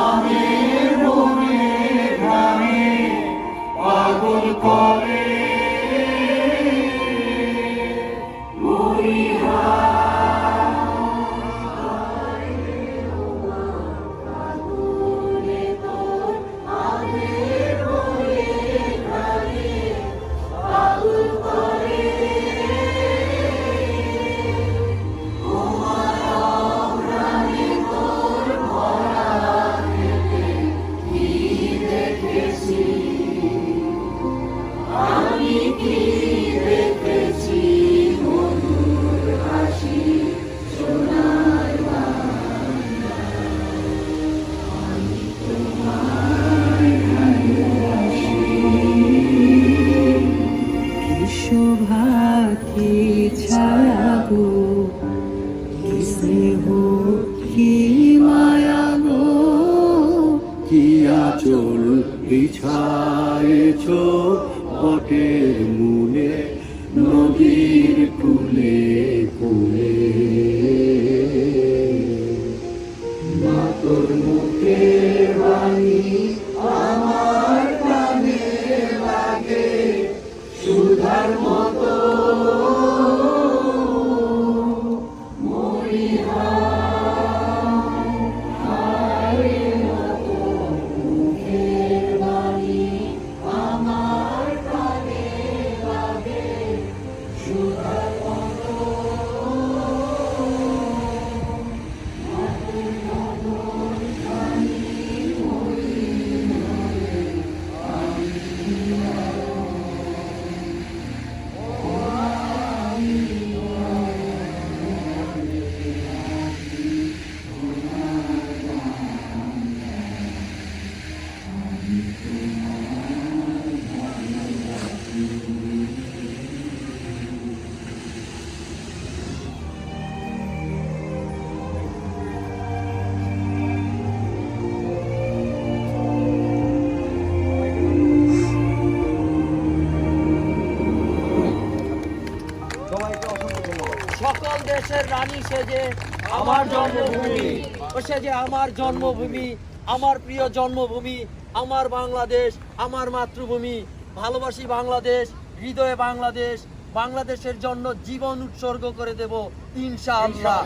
আমের মনে ঘামে পাগল করে শোভাকে ছায়াবো কি স্নেহ কি মায়া গো কি আঁচল বিছায়েছ বটের মূলে নদীর কূলে কূলে মা তোর মুখের বাণী আমার কানে লাগে সুধার মতো সকল দেশের রানী সেজে আমার জন্মভূমি, ও সেজে আমার জন্মভূমি, আমার প্রিয় জন্মভূমি, আমার বাংলাদেশ, আমার মাতৃভূমি। ভালোবাসি বাংলাদেশ, হৃদয়ে বাংলাদেশ, বাংলাদেশের জন্য জীবন উৎসর্গ করে দেব ইনশাআল্লাহ।